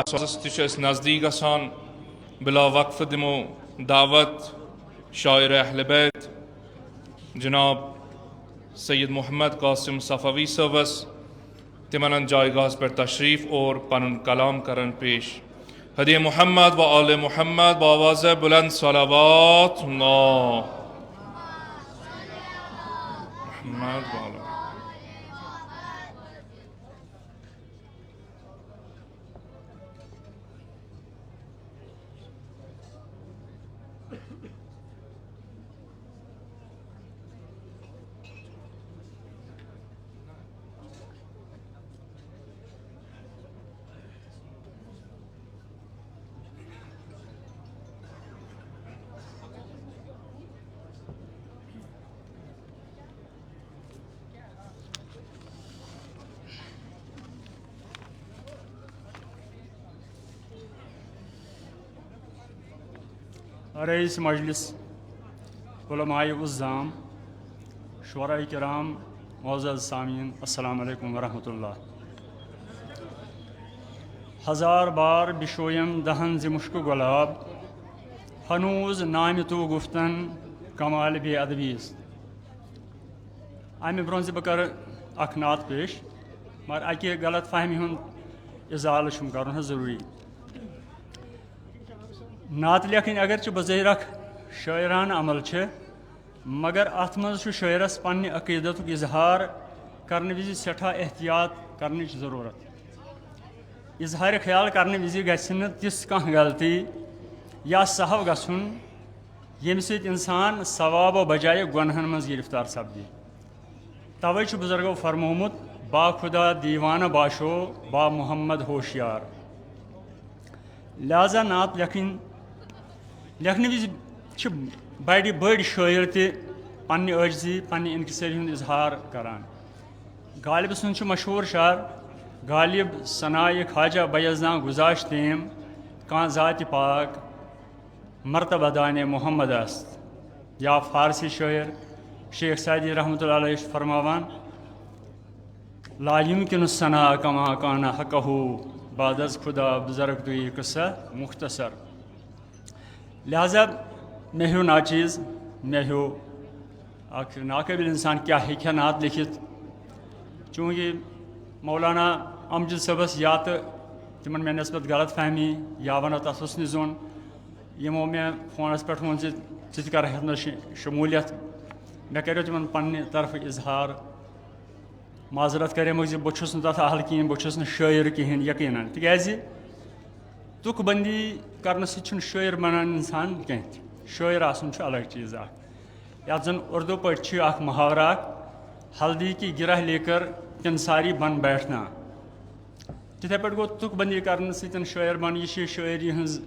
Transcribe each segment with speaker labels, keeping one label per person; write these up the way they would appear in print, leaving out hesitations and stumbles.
Speaker 1: تس نزدیک گژھان بلا وقف دمو دعوت شاعر اہل بیت جناب سید محمد قاسم صفوی صوبس تمن جائگاہ پر تشریف اور پن کلام کرن پیش ہدی محمد و آل محمد بآواز بلند صلوات اللہ محمد و آل
Speaker 2: رئیس مجلس علماء الزام شعراء کرام معزز سامعین السلام علیکم ورحمۃ اللہ ہزار بار بشویم دہن ز مشک گلاب ہنوز نام تو گفتن کمال بے ادبیز امہ برونٛہہ بہ کر اخ نعت پیش مگر اکہ غلط فہمی ہند ازالہ چھم کرن حظ ضروری نعت لیکھن اگرچہ بظاہر اخ شاعرانہ عمل مگر ات مز شاعرس پنہ عقیدت اظہار کرنے وز سٹھا احتیاط کرنچ ضرورت اظہار خیال کرنے وز گژھِ نہٕ تِژھ کانٛہہ غلطی یا سہو گژھُن ییٚمہِ سۭتۍ انسان ثوابو بجائے گۄنہن منٛز گرفتار سپدِ توے چھُ بزرگو فرمومُت با خدا دیوانہ باشو با محمد ہوشیار لہذا نعت لیکھنہٕ وز چھِ بڑِ بٔڑۍ شٲعر تہِ پننہِ عٲجزی پننہِ انکسٲری ہُنٛد اظہار کران غالب سُنٛد چھُ مشہوٗر شعر غالب ثنائے خواجہ بیزاں گزاشتیم کانٛہہ ذاتِ پاک مرتبہ دانے محمد است یا فارسی شاعر شیخ سعدی رحمۃ اللہ علیہ چھُ فرماوان لا یمکن الثناء کما کان حقہ بعد از خدا بزرگ تو یہ قصہ مختصر لہذا مے ہیو ناچیز مے ہیو اخ ناقابل انسان کیا ہیٚکہِ نعت لیکھِتھ چونکہ مولانا امجد صٲبس یا تو تمن مے نسبت غلط فہمی یا ونو تس حسنِ زوٚن یمو مے فونس پٮ۪ٹھ ووٚن ژٕ تہِ کر یتھ منٛز شموٗلیت مے کریو تمن پننہِ طرفہٕ اظہار معذرت کریمکھ زِ بہٕ چھُس نہٕ تتھ اہل کِہیٖنۍ بہٕ چھُس نہٕ شٲعر کِہیٖنۍ یقیٖنن تِکیازِ تُک بندی کرنہٕ سۭتۍ چھُنہٕ شٲعر بنان انسان کینٛہہ تہِ شٲعر آسُن چھُ الگ چیٖز اکھ یتھ زن اردو پٲٹھۍ چھُ اکھ محاورٕ اکھ ہلدی کی گرہ لے کر کنساری بن بیٹھنا تِتھے پٲٹھۍ گوٚو تُک بندی کرنہٕ سۭتۍ شٲعر بن یہِ چھِ شٲعری ہٕنٛز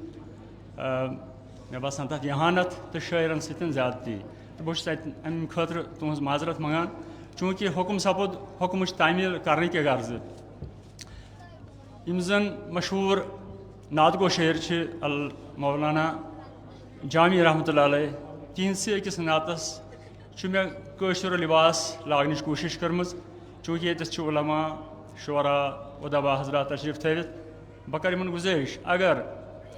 Speaker 2: مےٚ باسان تتھ یہانت تہٕ شٲعرن سۭتۍ زیادتی تہٕ بہٕ چھُس تتہِ امہِ خٲطرٕ تُہنٛز معذرت منگان چونکہ حکم سپود حکمٕچ تعمیٖل کرنٕکہِ غرضہٕ یِم زن مشہوٗر نعت گو شٲعر چھِ مولانا جامی رحمۃ اللہ علیہ تِہنٛدسٕے أکِس نعتس چھُ مےٚ کٲشُر لباس لاگنٕچ کوٗشش کٔرمٕژ چوٗنٛکہِ ییٚتٮ۪تھ چھِ علما شعرا ادبا حضرات تشریف تھٲوِتھ بہٕ کرٕ یِمن گُزٲرِش اگر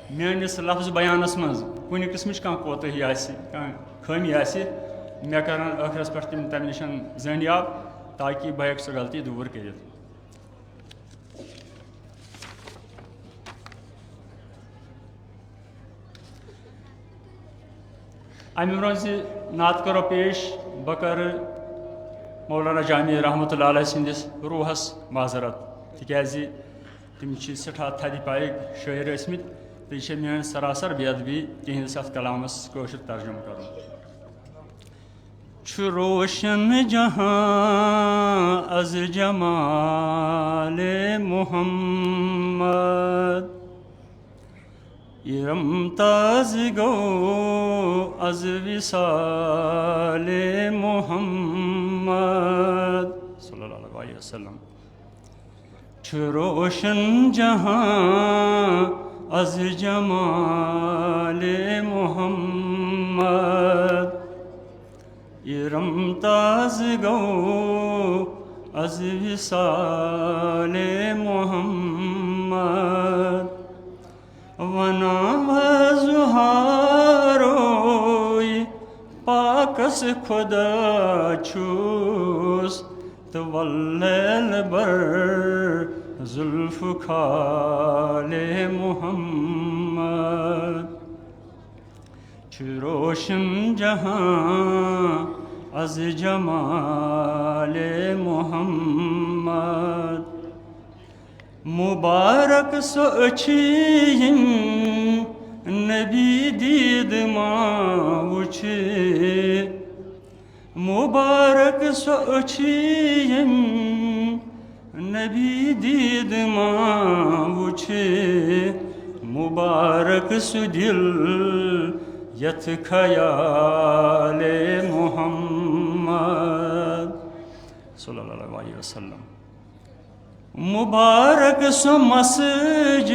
Speaker 2: میٲنِس لفظ بیانس منٛز کُنہِ قٕسمٕچ کانٛہہ کوتٲہی آسہِ کانٛہہ خٲمی آسہِ مےٚ کرن ٲخرس پٮ۪ٹھ تِم تمہِ نِش زٲنیاب تاکہِ بہٕ ہیٚکہٕ سۄ غلطی دوٗر کٔرِتھ امہِ برونٛہہ زِ نعت کرو پیش بہٕ کرٕ مولانا جامی رحمۃ اللہ علیہ سٕنٛدِس روحس معذرت تِکیازِ تِم چھِ سٮ۪ٹھاہ تھدِ پایِکۍ شٲعر ٲسۍمٕتۍ تہٕ یہِ چھےٚ میٲنۍ سراسر بے ادبی تِہنٛدِس اتھ کلامس کٲشُر ترجمہٕ کرُن چھُ روشن جہاں از جمال محمد ارم تاز گو از وصال محمد صلی اللہ علیہ وسلم چھُ روشن جہاں از جمال محمد ارم تاز گو از وصال محمد غوث خدا چھوس تو واللیل بر زلف خال محمد چھ روشن جہاں از جمال محمد مبارک سو اچھیم نبی دید ماں وچھے مبارک سو اچھیم نبی دید ماں وچھے مبارک سو دل یت خیال محمد صلی اللہ علیہ وسلم مبارک سو مسجد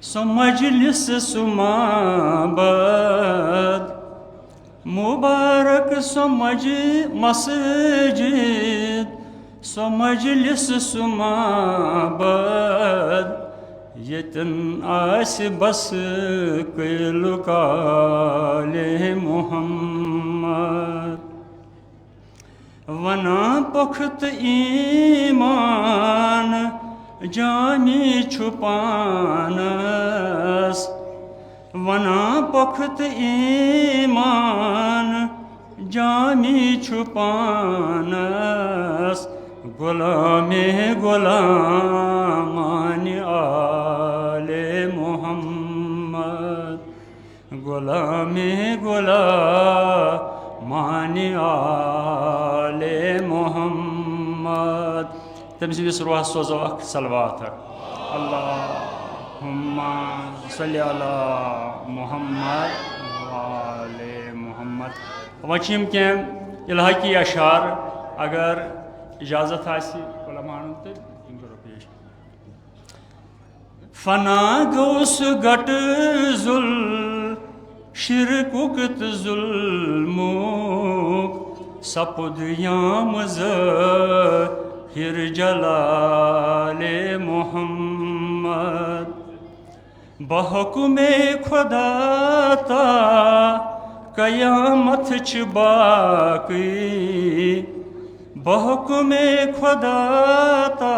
Speaker 2: سو مجلس سو معبد مبارک سو مسجد سو مجلس سو معبد یتن آس بس قیل کال محمد ونا پخت ایمان جامی چھپانس ونا پخت ایمان جامی چھپانس غلام غلامان آل محمد غلام غلامان آل محمد تمس وس روح سوزو اخ صلوات اللہم صلی علی محمد وآل محمد وچیم کی الہاقی اشعار اگر اجازت آسی علماء تو پیش فنا گوس گٹ ظل شرکت ظلمک سپد یام ظاہر جلال محمد بحکم خدا تا قیامت چھ باقی بحکم خدا تا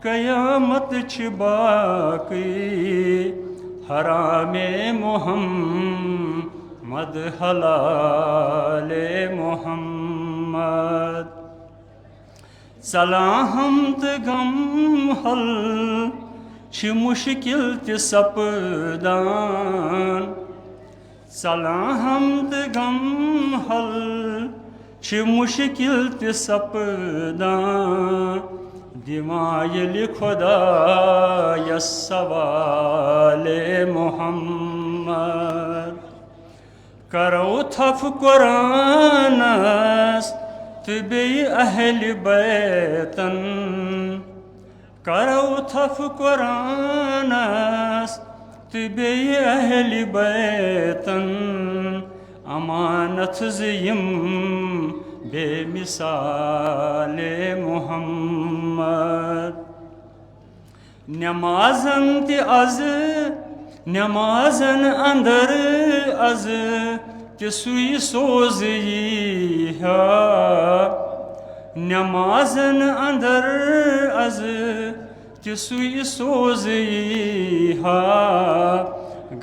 Speaker 2: قیامت چھ باقی حرام محمد حلال محمد صلاحم تہ غم حل چھ مشکل تہ سپدان صلاحم تہ غم حل چھ مشکل تہ سپدان دِوان ییٚلہِ خۄدایس سوال محمد کرو تھف قرآنس تہٕ بیٚیہِ اہلِ بیتن کرو تھف قرآنس تہٕ بیٚیہِ اہلِ بیتن امانت زِ یِم بے مثال محمد نمازن تہ از نمازن اندر از تہ سُے سوزی ہا نمازن اندر از تہ سُے سوزی ہا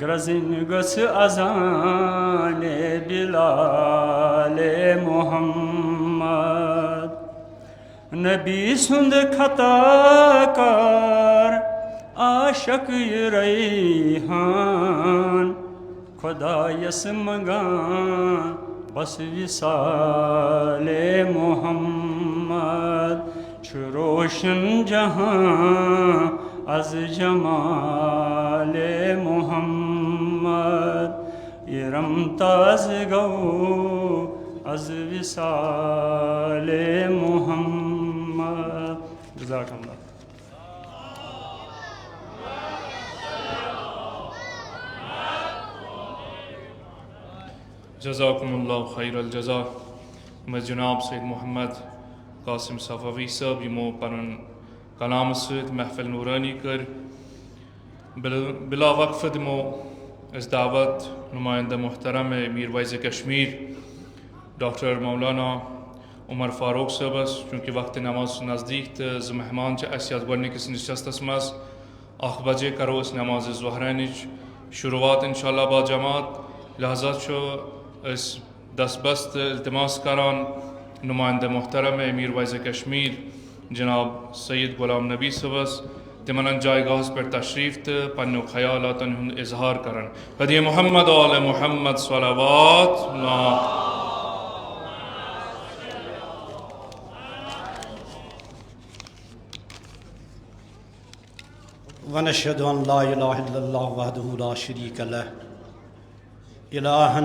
Speaker 2: گرزن گژھ اذان بلال محمد نبی سند خطا کار عاشق ریحان خدایس منگان بس وصال محمد چھ روشن جہاں از جمال محمد ارم تاز گو از وصال محمد جزاک اللہ
Speaker 1: جزاکم اللہ خیر الجزا میں جناب سید محمد قاسم صفوی صاحب یمو پنن کلام سۭتۍ محفل نورانی کر بلا وقفہ دمو اس دعوت نمائندہ محترم میر وائز کشمیر ڈاکٹر مولانا عمر فاروق صبس چونکہ وقت نماز نزدیک تو ز مہمان اس گۄڈنِکِس نشستس مز 1 بجے کرو اس نماز ظہرانچ شروعات انشاءاللہ با جماعت لہذا اس دستبست التماس کران نمائندہ محترم امیر وائز کشمیر جناب سید غلام نبی صبس تمن جائے گاہس پہ تشریف تو پنو خیالاتن ہند اظہار کرن ہدی محمد آل محمد صلوات اللہ
Speaker 3: ونشهد ان لا اله الا الله وحده لا شريك له الها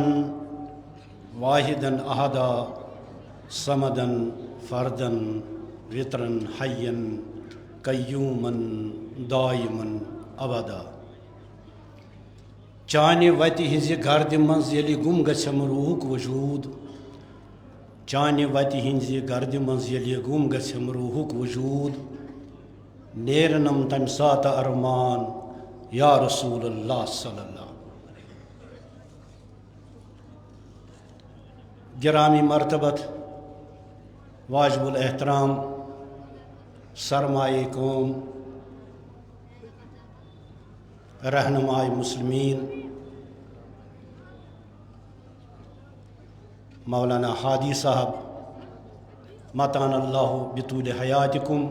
Speaker 3: واحدا احدا صمدا فردا وترا حيا قيوما دائما ابدا چانہ وتہ ہنز گرد مز یلی گم گژھم روحک وجود چانہ وتہ ہنز گرد مز یلی گم گژھم روحک وجود نیرنم تم سات ارمان یا رسول اللہ صلی اللہ گرامی مرتبت واجب الاحترام سرمائے قوم رہنمائے مسلمین مولانا ہادی صاحب متان اللہ بطول حیاتکم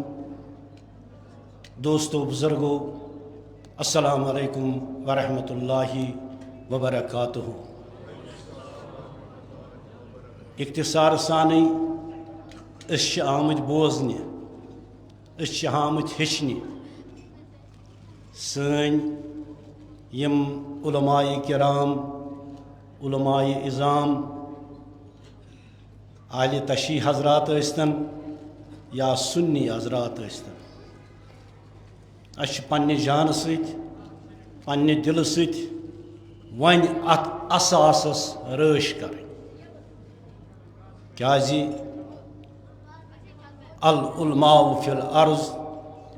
Speaker 3: دوستو بزرگو السلام علیکم ورحمۃ اللہ وبرکاتہ اختصار سانے اس آمت بوزنہ اس آمت ہچنہ سن یم علماء کرام علماء اعظام اہل تشیع حضرات ٲسۍتن یا سنی حضرات ٲسۍتن اس پنہ جان ست پنہ دل ست ون ات اساسس رٲچھ کریں کیازِ العلماء فی الارض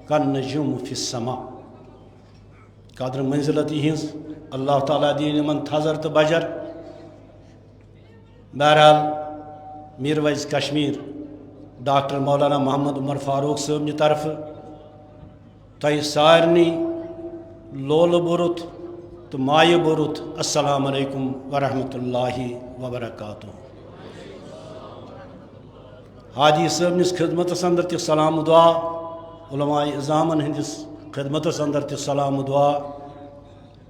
Speaker 3: کالنجوم فی السماء قدر منزلت ہنز اللہ تعالیٰ دین من تھزر تو بجر بہرحال میر وائز کشمیر ڈاکٹر مولانا محمد عمر فاروق صٲبنہِ طرفہٕ تۄہہِ سارنٕے لولہٕ بوٚرُت تہٕ مایہِ بوٚرُت السلام علیکم ورحمۃ اللہ وبرکاتہ ہادی صٲبنِس خدمتس اندر تہِ سلام دعا علماء اعظامن ہندس خدمتس اندر تہِ سلام دعا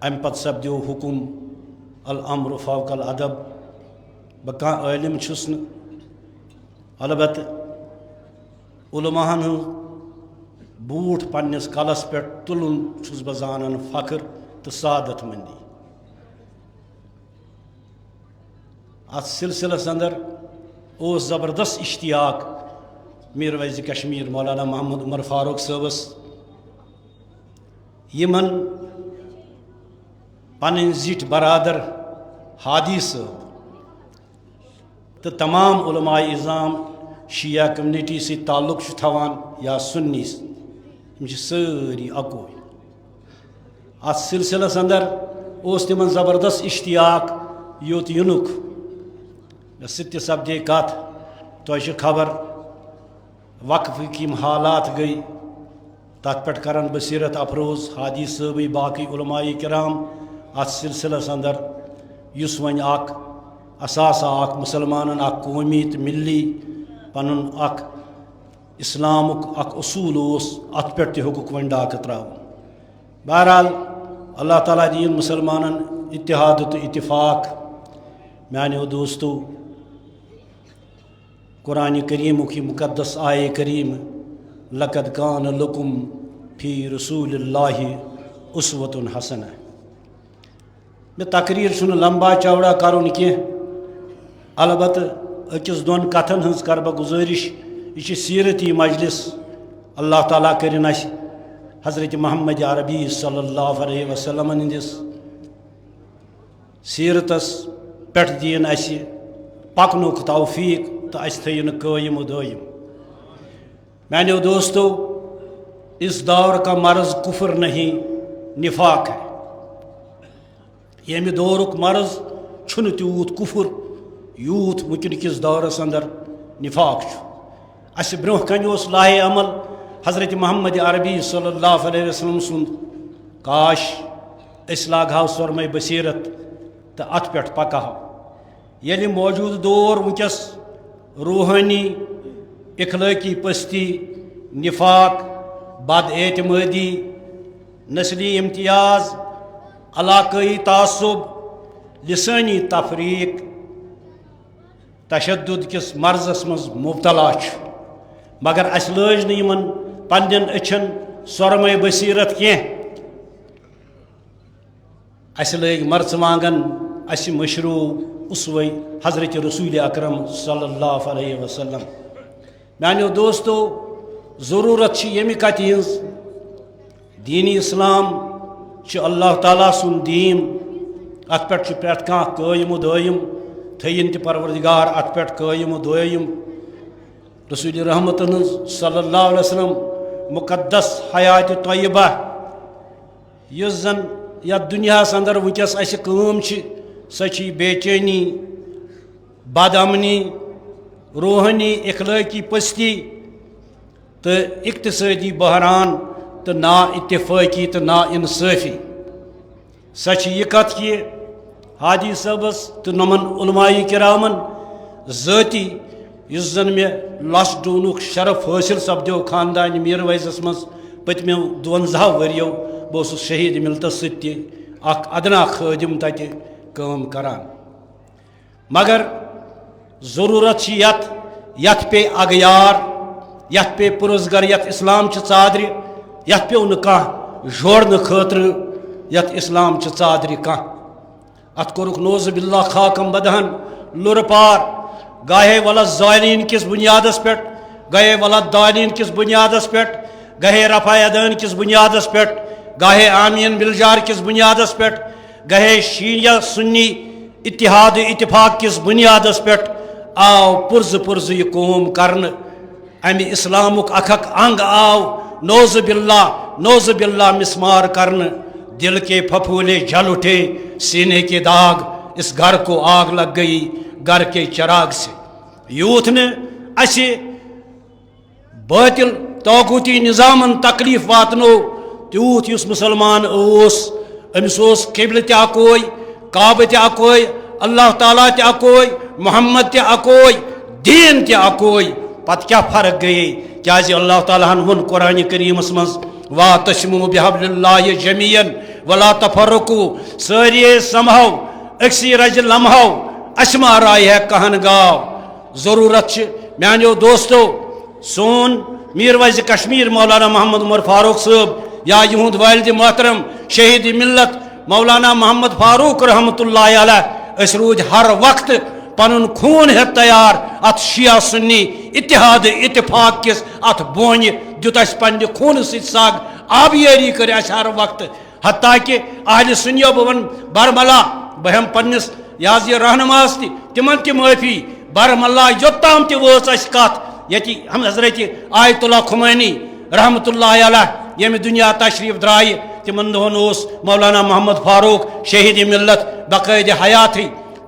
Speaker 3: امہِ پتہٕ سپدیو حکم الامر فوق الادب بہٕ کانٛہہ عٲلم چھُس نہٕ البتہ علماہن ہٕنٛز بوٗٹھ پننس کلس پہ تلن چھس بہ زانان فخر تو سعادت مندی ات سلسلس اندر اوس زبردست اشتیاق میر وائز کشمیر مولانا محمد عمر فاروق صٲبس یمن پنن زِٹھۍ برادر ہادی صٲب تو تمام علماء اعظام شیعہ کمنٹی سۭتۍ تعلق چھُ تھاوان یا سنی سٲری اکوے ات سلسلس اندر اوس تمن زبردست اشتیاق یوت یُنُک مےٚ سۭتۍ تہِ سپدے کتھ تۄہہِ چھِ خبر وقفٕکۍ یِم حالات گٔے تتھ پٮ۪ٹھ کرن بصیرت افروز ہادی صٲبٕے باقٕے علماء کرام ات سلسلس اندر یُس وۄنۍ اکھ اثاثہ اکھ مُسلمانن اکھ قومی تہٕ ملی پنُن اکھ اسلامک اکھ اصوٗل اوس ات پٮ۪ٹھ تہِ ہیوٚکُکھ وۄنۍ ڈاکہٕ ترٛاوُن بہرحال اللہ تعالیٰ دِیِن مُسلمانن اتحاد تہٕ اتفاق میانیو دوستو قرآن کریمُک یہِ مقدس آیے کریم لقد کان لکم فی رسول اللہ اسوۃ حسنہ مےٚ تقریر چھُنہٕ لمبا چوڑا کرُن کینٛہہ البتہ أکِس دۄن کتھن ہٕنٛز کرٕ بہٕ گُزٲرِش یہ چھِ سیرتی مجلس اللہ تعالیٰ کرن اسہِ حضرت محمد عربی صلی اللہ علیہ وسلم ہندس سیرتس پٮ۪ٹھ دِیِن اسہِ پکنُک توفیق تو اس تھٲیِن قٲیِم و دٲیِم میانیو دوستو اس دور کا مرض کفر نہیں نفاق ہے یمہ دورک مرض چھن تیوت کفر یوت ونکس دورس اندر نفاق اس برہ کن لاہ عمل حضرت محمد عربی صلی اللہ علیہ وسلم سند کاش اس لاگہو سرمے بصیرت تو ات پہ پکہو یل موجود دور ونکس روحانی اخلاقی پستی نفاق بد اعتمادی نسلی امتیاز علاقائی تعصب لسانی تفریق تشدد کس مرضس مز مبتلا مگر اس لج نمن پنن اچھن سرمے بصیرت کی اس لگ مرژوانگن اس مشروع اسوے حضرت رسول اکرم صلی اللہ علیہ وسلم میانو دوستو ضرورت یمہ کتھ ہز دین اسلام اللہ تعالیٰ سن دین ات پہ پریت کھانا قائم و دائم تھین تہ پروردگار ات پہ قائم و دائم رسول رحمت صلی اللہ علیہ وسلم مقدس حیات طیبہ اس زن یا دنیا اندر ونکس اس کام سہ بے چینی بد امنی روحانی اخلاقی پستی تو اقتصادی بحران تو نا اتفاقی تو نا انصافی سچ یہ کت کہ حاجی صاحبس تو نمن علماء کرامن ذاتی اس زن میں لش ڈونک شرف حاصل سپدو خاندان میر ویزس مز پتمو 52 وریو بہس شہید ملتس ست اخ ادنا خادم تتہ کام کران مگر ضرورت یت پہ اغیار یت پہ پرزگر یت اسلام ژادر یت پیو نہ جوڑن خاطر یت اسلام ژادر ات کورک نوز باللہ خاکم بدہن لر پار گاہے ولد ظالین کس بنیادس پہ گاہے ولد دالین کس بنیادس پہ گاہے رفع یدین کس بنیادس پہ گاہے آمین بلجار کس بنیادس پہ گاہے شیعہ سنی اتحاد اتفاق کس بنیادس پہ آو پرز یہ قوم کرن امی اسلامک اکھک انگ آو نوز باللہ مسمار کرن دل کے پھپھولے جل اٹھے سینے کے داغ اس گھر کو آگ لگ گئی گھر کے چراغ سے یوتھ نے اسے باطل طاغوتی نظامن تکلیف واتنو تیوت اس مسلمان امس قبل تہ اکوئی کعبہ تہ اکوئی اللہ تعالیٰ تہ اکوئی محمد تہ اکوئی دین تہ اکوئی پتہ کیا فرق گئی کیازِ اللہ تعالیٰ ہن ون قرآن کریمس مز واعتصموا بحبل اللہ جمیعا ولا تفرقوا ساری سمہو اکسی رج لمحو اشما رائے ہے کہن گاو ضرورت میانو دوستو سون میر ویز کشمیر مولانا محمد عمر فاروق صاحب یا یہود والد محترم شہید ملت مولانا محمد فاروق رحمت اللہ علیہ اس روز ہر وقت پنن خون ہے تیار ات شیعہ سنی اتحاد اتفاق کس ات بونہ دیت اس پنہ خون ساگ آبیاری کر اس ہر وقت حتیٰ کہ اہل سنیو بون برملا بہم پنس یہ رہنماس تمن تہ معافی برملا یوتام تہ وٲژ اس کت یتی ہم حضرت آیت اللہ خمینی رحمت اللہ علیہ یم دنیا تشریف درائے تمن دہن مولانا محمد فاروق شہید ملت بقید حیات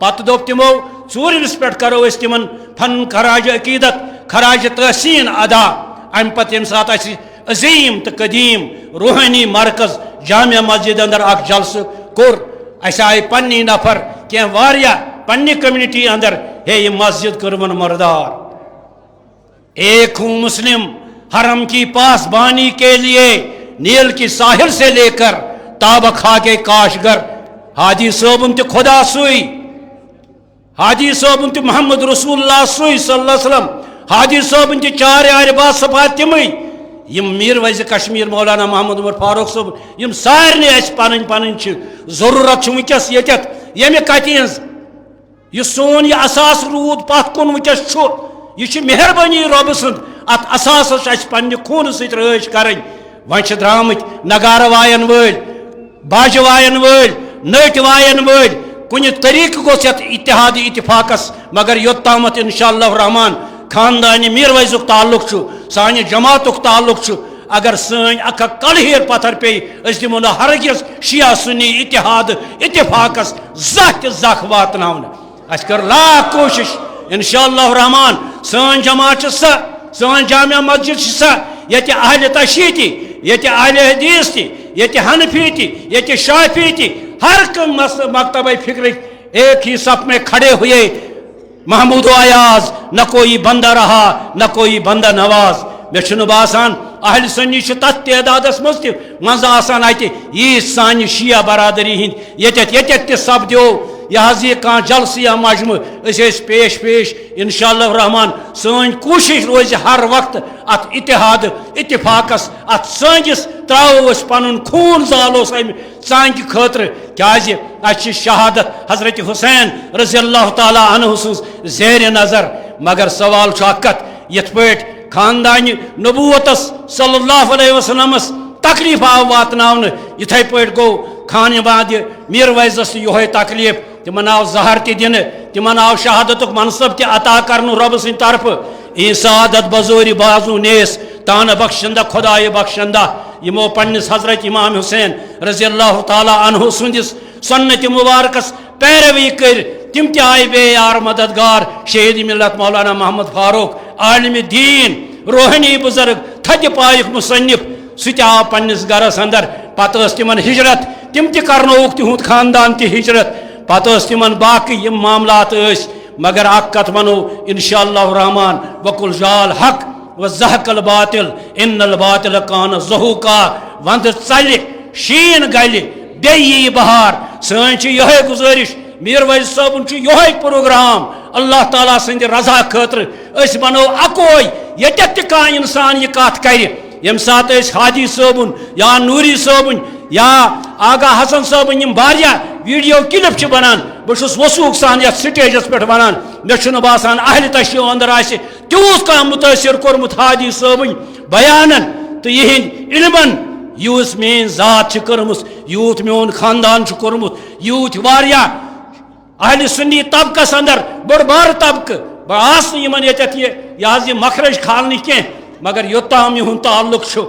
Speaker 3: پتہ دوپ تمو ژوٗرمِس پٮ۪ٹھ کرو أسۍ تمن فن خراج عقیدت خراج تحسین ادا ام پتہ یم سات اس عظیم تو قدیم روحانی مرکز جامع مسجد اندر اخ جلسہ کور اس آئی پنی نفر کی واریا پنی کمیونٹی اندر ہے یہ مسجد کرون مردار ایک ہوں مسلم حرم کی پاسبانی کے لیے نیل کی ساحل سے لے کر تاب خاکے کاشگر حاجی صاحب تو خدا سوئی حاجی صاحب تو محمد رسول اللہ سوئی صلی اللہ علیہ وسلم حاجی صاحب تو چار یار با صفات تمئی یم میر ویز کشمیر مولانا محمد عمر فاروق صاحب یم سارے اس پن ضرورت ونکس یتھ یمہ کتہ ہز یہ سون یہ اساس رود پت کن ونکس یہ مہربانی رب سند ات اساسس اس پنہ خون ست رٲچھ کریں وۄنۍ درامت نگارہ وایَن وٲلۍ باجہ وایَن وٲلۍ نٔٹۍ وایَن وٲلۍ کُنہِ طریقہٕ گوٚژھ یتھ اتحاد اتفاقس مگر یوٚتامتھ انشاء اللہ الرحمان خاندان میر ویزُک تعلق سانہِ جماعتُک تعلق اگر سن اکھ کلہیر پتھر پی اس دمو نہ ہرگز شیعہ سنی اتحاد اتفاقس زخ واتناون اس کر لاکھ کوشش انشاءاللہ الرحمن سن جماعت سن جامع مسجد سا یہ اہل تشیع تی یہ اہل حدیث تی یہ حنفی تی یہ شافعی تی ہر مکتب فکر ایک ہی صف میں کھڑے ہوئے محمود و ایاز نہ کوئی بندہ رہا نہ کوئی بندہ نواز مے باسان اہل سنی تت تعدادس مز آسان اتہ یہ سانہ شیعہ برادری ہند یہ سپدو یہ کان جلسہ یا مجمع پیش انشاءاللہ الرحمن سن کوشش روز ہر وقت ات اتحاد اتفاقس ات سنگس تراو پن خون زالوس ام ژانگہ خاطر کیازِ اچھے شہادت حضرت حسین رضی اللہ تعالیٰ عنہ سز زیر نظر مگر سوال اکت یت پٲٹھۍ خاندان نبوتس صلی اللہ علیہ وسلم تکلیف آو واتناون یتھے پٲٹھۍ گو خانہ باد میر ویزس یہ تکلیف تمن آو زہر تہ دن تمن آو شہادت منصب تہ عطا کرن رب سند طرف ای سعادت بزوری بازو نیس تان بخشندہ خدائے بخشندہ یمو پنس حضرت امام حسین رضی اللہ تعالیٰ عنہ سندس سنت مبارکس پیروی کر تم تہ آئی بے یار مددگار شہید ملت مولانا محمد فاروق عالم دین روحانی بزرگ تھد پائک مصنف سہ آو پنس گرس اندر پتہ تمن ہجرت تم تہ کرنوک تہند خاندان تہ ہجرت پتہ تمن باقی یم معاملات مگر اک کت ونو انشاءاللہ الرحمن وقل جال حق وزہق الباطل ان الباطل کان زہوقا وند ژلہ شین گلہ بیٚیہِ یی بہار سٲنۍ چھِ یِہوٚے گزٲرِش میر ویز صٲبُن چھُ یِہوٚے پروگرام اللہ تعالیٰ سٕنٛدِ رضا خٲطرٕ أسۍ بنو اکوے ییٚتٮ۪تھ تہِ کانٛہہ اِنسان یہِ کتھ کرِ ییٚمہِ ساتہٕ أسۍ ہادی صٲبُن یا نوٗری صٲبُن یا آغا حسن صٲبُن یِم واریاہ ویڈیو کلپ چھِ بنان بہٕ چھُس وثوق سان یتھ سٹیجس پٮ۪ٹھ ونان مےٚ چھُنہٕ باسان اہلِ تشیع اندر آسہِ تیوٗت کانٛہہ مُتٲثر کوٚرمُت ہادی صٲبٕنۍ بیانن تہٕ یِہنٛدۍ علمن یوٗت میٲنۍ ذات چھِ کٔرمٕژ یوٗت میون خاندان چھُ کوٚرمُت یوٗت واریاہ اہلِ سنی طبقس اندر بٔڑ بارٕ طبقہٕ بہٕ آس نہٕ یِمن ییٚتٮ۪تھ یہِ حظ یہِ مخرج کھالنہٕ کینٛہہ مگر یوٚتام یِہُنٛد تعلق چھُ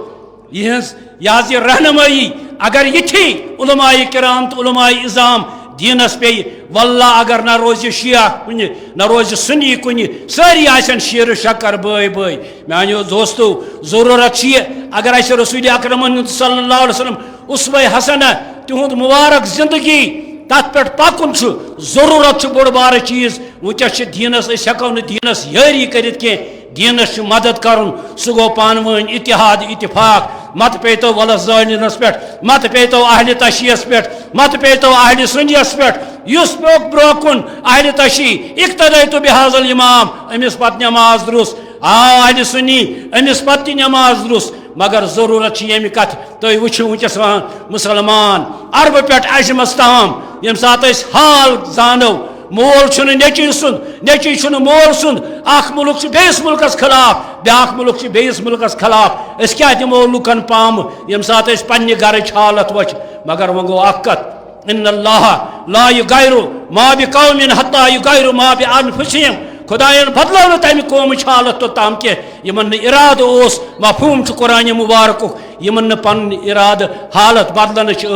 Speaker 3: یِہٕنٛز یہ حظ یہ رہنمائی اگر یتھی علماء کرام تو علماء اظام دینس پی واللہ اگر نہ روز شیعہ کن نہ روز سنی کن ساری آسن شیر شکر بٲے بٲے میانیو دوستو ضرورت اگر اس رسول اکرم صلی اللہ علیہ وسلم اسوہ حسنہ تہند مبارک زندگی تت پہ پکن ضرورت بوڑ بار چیز ونکس دینس ہیکو نا دینس یاری کرت کی دینس مدد کرن سہ گو پانوین اتحاد اتفاق مت پیتو ولس زالینس پہ مت پیتو اہل تشیعس پہ مت پیتو اہل سنیس پہ اس پوک برو کن اہل تشیع اقتدیتو بہذا الامام امس پت نماز درست اہل سنی امس پت نماز درست مگر ضرورت یہ کت تھی وچو ونکس مسلمان عرب پہ عجمس تام یم سات حال زانو مول چھ نیچی سند نیچی چھ مول سند اخ ملک بیس ملکس خلاف بیاکھ ملک بیس ملکس خلاف اس کیا دمو لکن پام یم سات پنہ گرچ حالت وچ مگر وہ گو اکت ان اللہ لا یغیر ما بقوم حتی یغیر ما بانفسہم خدائن بدلو نا تمہ قوم حالت توتام کی یمن اراد اس مفہوم قرآن مبارک یمن پن اراد حالت بدلنچ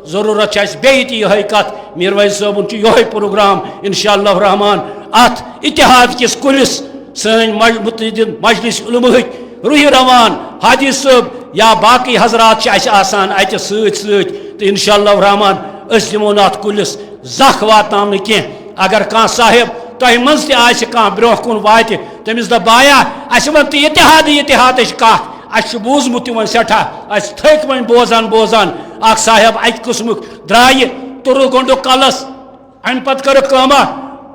Speaker 3: ضرورت بیت یہ کت میر ویز صبن یہ پروگرام انشاءاللہ الرحمن ات اتحاد کس کلس سن مجلس علماء روح روان حادی صاحب یا باقی حضرات آسان ات ست تو انشاءاللہ الرحمن اس دمو ات کلس زخ واتن کی اگر کان صاحب تہ مز تہ برو کن وات تمس دپایا اس ون تو اتحاد اتحاد کت اس بوزمت تمن سٹھا اس تھک ون بوزان بوزان اخ صاحب اکہ قسمک درائہ ترل گنڈو کلس ام پتہ کر کما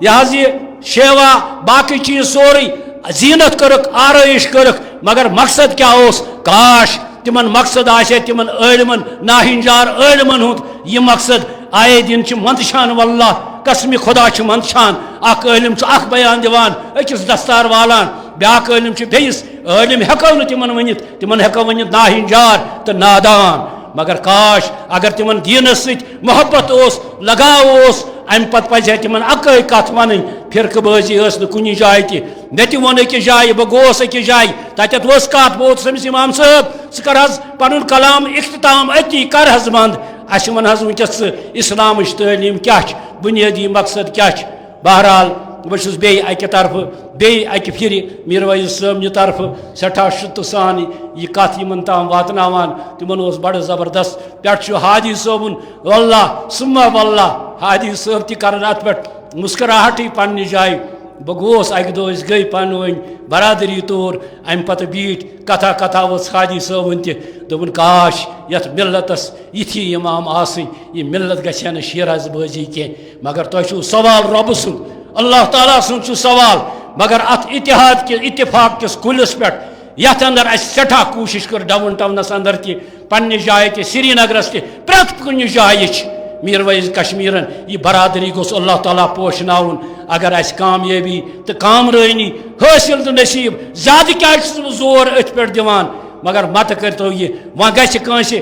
Speaker 3: یہ شیوا باقی چیز سوری زینت کرک آرائش کرک مگر مقصد کیا اس کاش تمن مقصد آسے تمن علمن ناہنجار علمن ہند یہ مقصد آئے دن مندشان واللہ قسم خدا مندشان اخ علم اخ بیان دیوان اکس دستار والان بیاکھ علم بیس علم ہیکو نا تمن ونت تمن ہیکو ونت ناہنجار تو نادان مگر کاش اگر تمن دینس ست محبت اس لگاو اس ام پتہ پزِ تمن اکے کت ون فرقہ بازی نا کن جائے تہ مےٚ تہِ ووٚن أکِس جایہِ بہٕ گوس أکِس جایہِ تَتٮ۪تھ ؤژھ کَتھ بہٕ ووتُس أمِس اِمام صٲب ژٕ کر حظ پَنُن کلام اختتام أتی کر حظ بنٛد اَسہِ ووٚن حظ وٕنکٮ۪س ژٕ اِسلامٕچ تعلیٖم کیٛاہ چھِ بُنیٲدی مقصد کیٛاہ چھِ بہرحال بہٕ چھُس بیٚیہِ اَکہِ طرفہٕ بیٚیہِ اَکہِ پھِرِ میٖر ویٖز صٲبنہِ طرفہٕ سٮ۪ٹھاہ شُتہٕ سان یہِ کَتھ یِمن تام واتناوان تِمن اوس بڑٕ زبردست پٮ۪ٹھٕ چھُ ہادی صٲبُن واللہ سُمہ واللہ ہادی صٲب تہِ کران اَتھ پٮ۪ٹھ مُسکراہٹٕے پننہِ جایہِ بہٕ گوس اَکہِ دۄہ أسۍ گٔے پانہٕ ؤنۍ برادری طور اَمہِ پتہٕ بیٖٹھۍ کتھا کتھا ؤژھ ہادی صٲبُن تہِ دوٚپُن کاش یَتھ مِلتس یِتھی اِمام آسٕنۍ یہِ مِلت گژھِ ہا نہٕ شیراز بٲزی کینٛہہ مگر تۄہہِ چھُو سوال رۄبہٕ سُنٛد اللہ تعالیٰ سُنٛد چھُ سوال مگر اَتھ اتحاد کِس اتفاق کِس کُلِس پٮ۪ٹھ یَتھ اندر اَسہِ سٮ۪ٹھاہ کوٗشِش کٔر ڈاوُن ٹاونس اندر تہِ پننہِ جایہِ تہِ سرینگرس تہِ پرٛٮ۪تھ کُنہِ جایہِ چھِ میٖر ویٖز کشمیٖرن یہِ برادری گوٚژھ اللہ تعالیٰ پوشناوُن اگر اَسہِ کامیٲبی تہٕ کامرٲنی حٲصِل تہٕ نصیٖب زیادٕ کیٛازِ چھُس بہٕ زور أتھۍ پٮ۪ٹھ دِوان مگر متہٕ کٔرۍتو یہِ وۄنۍ گژھِ کٲنٛسہِ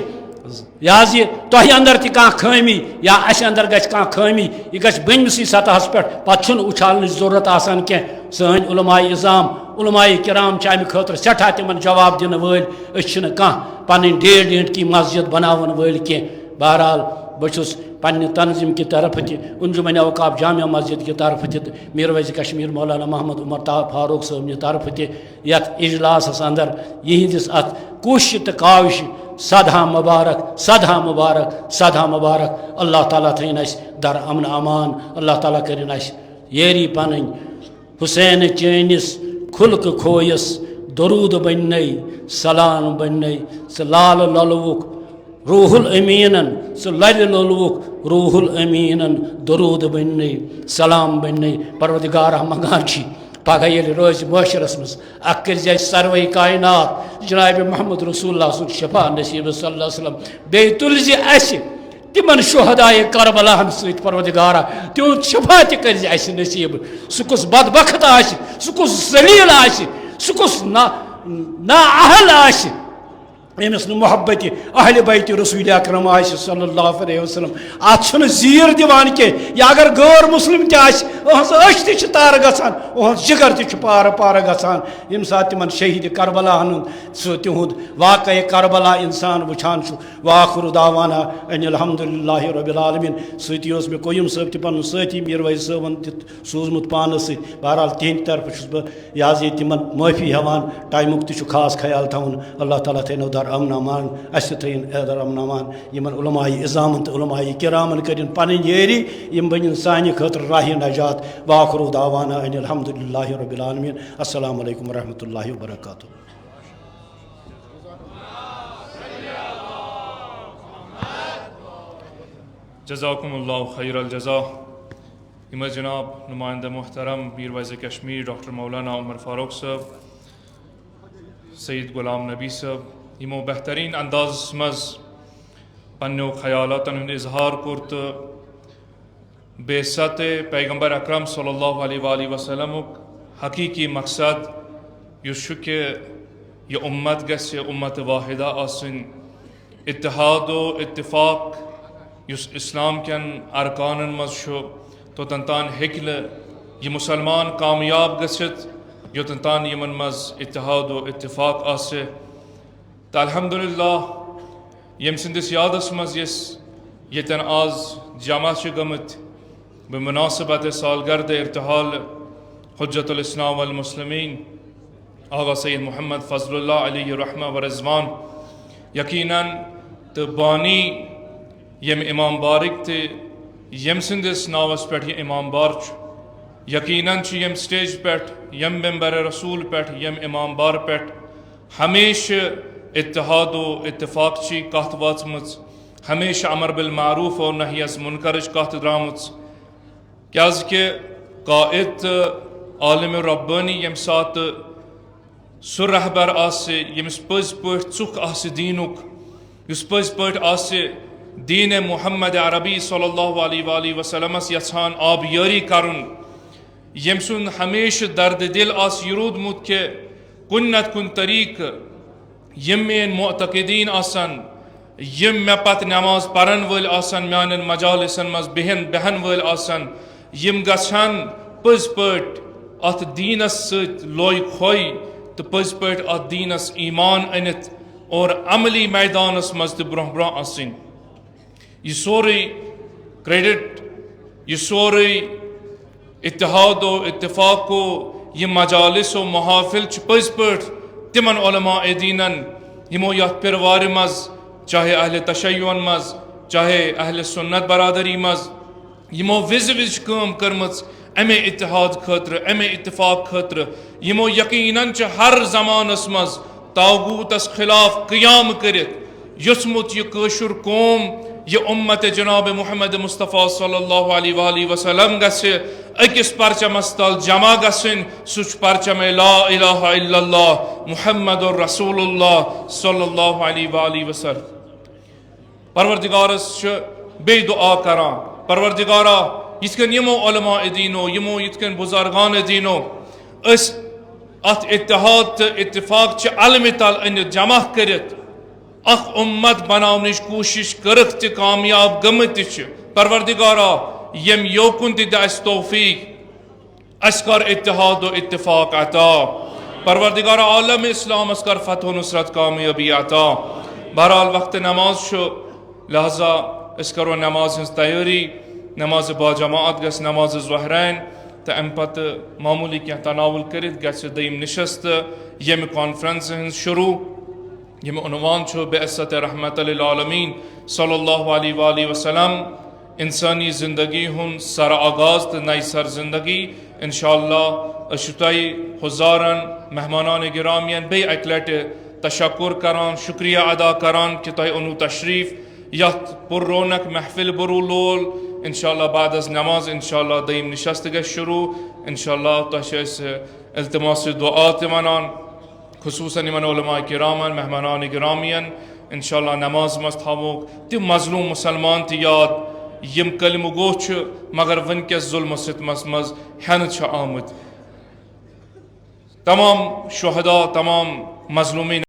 Speaker 3: یہِ حظ یہِ تۄہہِ اندر تہِ کانٛہہ خٲمی یا اَسہِ اندر گژھِ کانٛہہ خٲمی یہِ گژھِ بٔنۍمِسٕے سطحس پٮ۪ٹھ پتہٕ چھُنہٕ اُچھالنٕچ ضروٗرت آسان کینٛہہ سٲنۍ علماء اِظام علماء کرام چھِ اَمہِ خٲطرٕ سٮ۪ٹھاہ تِمن جواب دِنہٕ وٲلۍ أسۍ چھِنہٕ کانٛہہ پنٕنۍ ڈیڑھ ڈیٖنٹکی مسجد بناوَن وٲلۍ کینٛہہ بہرحال بہٕ چھُس پننہِ تنظیٖم کہِ طرفہٕ تہِ انجمن اوقاف جامع مسجد کہِ طرفہٕ تہِ تہٕ میٖر ویٖز کشمیٖر مولانا محمد عمر فاروق صٲبنہِ طرفہٕ تہِ یتھ اجلاسس اندر یِہنٛدِس اتھ کوٗشِشہِ تہٕ کاوشہِ سدہا مبارک سدہا مبارک سدہا مبارک اللہ تعالیٰ تھٲیِن اَسہِ در امن امان اللہ تعالیٰ کٔرِنۍ اَسہِ یٲری پنٕنۍ حُسین چٲنِس خُلقہٕ کھویس درود بننے سلام بننے ژٕ لالہٕ لۄلوُکھ روح الأمیٖنن ژٕ لرِ لولوُکھ روح الأمیٖنن درود بننے سلام بننے پروردگارہ منگان چھی پگہہ ییٚلہِ روزِ معاشرس منٛز اکھ کٔرزِ اَسہِ سروے کائنات جناب محمد رسول اللہ سُنٛد شفا نصیٖب صلی اللہ علیہ وسلم بیٚیہِ تُلزِ اَسہِ تِمن شہدائے کربلاہن سۭتۍ پروردگارہ تِہُنٛد شفا تہِ کٔرزِ اَسہِ نصیٖب سُہ کُس بدبخت آسہِ سُہ کُس ذلیٖل آسہِ سُہ کُس نااہل آسہِ ییٚمِس نہٕ محبت اہلِ بیتِ رسول اکرم آسہِ صلی اللہ علیہ وسلم اتھ چھُنہٕ زیٖر دِوان کینٛہہ یا اگر غٲر مسلم تہِ آسہِ أہنٛز أچھ تہِ چھِ تارٕ گژھان أہنٛز جگر تہِ چھُ پارٕ پارٕ گژھان ییٚمہِ ساتہٕ تِمن شہیٖدِ کربلاہن ہُنٛد سُہ تِہُنٛد واقعے کربلا اِنسان وٕچھان چھُ وآخر دعوانا ان الحمدُللہ رب العالمین سۭتی اوس مےٚ قیوٗم صٲب تہِ پنُن سٲتھی میٖر ویٖز صٲبن تہِ سوٗزمُت پانس سۭتۍ بہرحال تِہنٛدِ طرفہٕ چھُس بہٕ یہِ حظ یہِ تِمن معٲفی ہٮ۪وان ٹایمُک تہِ چھُ خاص خیال تھاوُن اللہ تعالیٰ تھٲینو در امن امان اَسہِ تہِ تھٲیِن در امن امان یِمن علماء اِظامن تہٕ علماء کرامن کٔرِن پنٕنۍ یٲری یِم بٔنِن سانہِ خٲطرٕ راہِ نجات وآخر دعوانا ان الحمدُللہ رب العالمین السلام علیکم ورحمۃ اللہ وبرکاتہ.
Speaker 1: جزاکم اللہ خیر الجزا. یِم ٲسۍ جناب نُمایندہ محترم میٖر ویٖز کشمیٖر ڈاکٹر مولانا عمر فاروق صٲب سید غلام نبی صٲب یِمو بہتریٖن اندازس منٛز پننیو خیالاتن ہُنٛد اظہار کوٚر تہٕ بعثت پیغمبر اکرم صلی اللہ علیہ وآلہ وسلمُک حقیٖقی مقصد یُس چھُ کہِ یہِ اُمت گژھِ اُمت واحدہ آسٕنۍ اتحاد و اتفاق یُس اسلام کٮ۪ن ارکانن منٛز چھُ توٚتن تام ہیٚکہِ نہٕ یہِ مُسلمان کامیاب گٔژھِتھ یوٚتن تام یِمن منٛز اتحاد و اتفاق آسہِ تہٕ الحمدُاللہ ییٚمہِ سٕنٛدِس یادس منٛز ییٚتٮ۪ن آز جمع چھِ گٔمٕتۍ بمناسبت سالگرد ارتحال حجت الاسلام والمسلمین آغا سید محمد فضل اللہ علیہ رحمہ و رضوان یقیناً تہٕ بانی ییٚمہِ امام بارٕکۍ تہِ ییٚمہِ سٕنٛدِس ناوس پٮ۪ٹھ یہِ امام بار چھُ یقیناً چھُ ییٚمہِ سٹیج پٮ۪ٹھ ییٚمہِ ممبر رسوٗل پٮ۪ٹھ ییٚمہِ امام بار پٮ۪ٹھ ہمیشہٕ اتحاد و اتفاقچی کتھ واژمٕژ ہمیشہٕ امر بالمعروف و نہی از منکرٕچ کتھ درٛامٕژ کیٛازِکہِ قائد تہٕ عالمِ ربٲنی ییٚمہِ ساتہٕ سُہ رہبر آسہِ ییٚمِس پٔزۍ پٲٹھۍ ژُکھ آسہِ دیٖنُک یُس پٔزۍ پٲٹھۍ آسہِ دیٖنِ محمد عربی صلی اللہ علیہ وآلہ وسلمس یژھان آبیٲری کرُن ییٚمہِ سُنٛد ہمیشہٕ دردِ دل آسہِ یہِ روٗدمُت کہِ کُنہِ نتہٕ کُنہِ طریٖقہٕ یِم میٲنۍ معتقدیٖن آسن یِم مےٚ پتہٕ نٮ۪ماز پرن وٲلۍ آسن میانٮ۪ن مجالسن منٛز بیہن وٲلۍ آسن یِم گژھن پٔزۍ پٲٹھۍ ات دینس ست لوئی کھوئی تو پز پٹ ات دینس ایمان انت اور عملی میدانس مز تہ برہ برہ آسن یہ سوری کریڈٹ یہ سوری اتحاد و اتفاق و یہ مجالس و محافل پز پٹ تمن علماء دینن یمو یت پیروار مز چاہے اہل تشیعن مز چاہے اہل سنت برادری مز یمو وز وز کام کرمز امے اتحاد خاطر امے اتفاق خاطر یمو یقیناً ہر زمانس مز طاغوتس خلاف قیام کرت یسمت یہ کشر قوم یہ امت جناب محمد مصطفیٰ صلی اللہ علیہ وآلہ وسلم گھے اکس پرچمس تل جمع گھن سہ پرچم لا الہ الا اللہ محمد الرسول اللہ صلی اللہ علیہ وآلہ وسلم. پروردگارس بے دعا کران پروردگارا یت کن یمو علماء دینو یمو یت کن بزرگان دینو اس ات اتحاد تو اتفاق چھ علم تل ان جمع کرت اخ امت بناونچ کوشش کرک تہ کامیاب گمت چھ. پروردگارا یم یوکن تہ دس توفیق اس کر اتحاد و اتفاق عطا. پروردگارا عالم اسلام اس کر فتح و نصرت کامیابی عطا. بہرحال وقت نماز شو لہذا اس کرو نماز ہنز تیاری نماز با جماعت گس نماز ظہرین تو ام پتہ معمولی کیا تناول کرت گس دیم نشست یم کانفرنس ہنز شروع یم عنوان چھو بعثت رحمت للعالمین صلی اللہ علیہ وآلہ وسلم انسانی زندگی ہن سر آغاز تو نئی سر زندگی انشاءاللہ اشتائی حضارن مہمانان گرامین بے اکلٹ تشکر کران شکریہ ادا کران کہ تہ انو تشریف یت پر رونق محفل برو لول انشاءاللہ بعد از نماز انشاءاللہ دیم نشست گہ شروع انشاءاللہ تہ التماس دعات منان خصوصاً من علماء کرامن مہمانان گرامین انشاءاللہ نماز مز تھوک تم مظلوم مسلمان تہ یاد یم کلم گو مگر ونکس ظلم و ستمس مز ہن آمت. تمام شہداء تمام مظلومین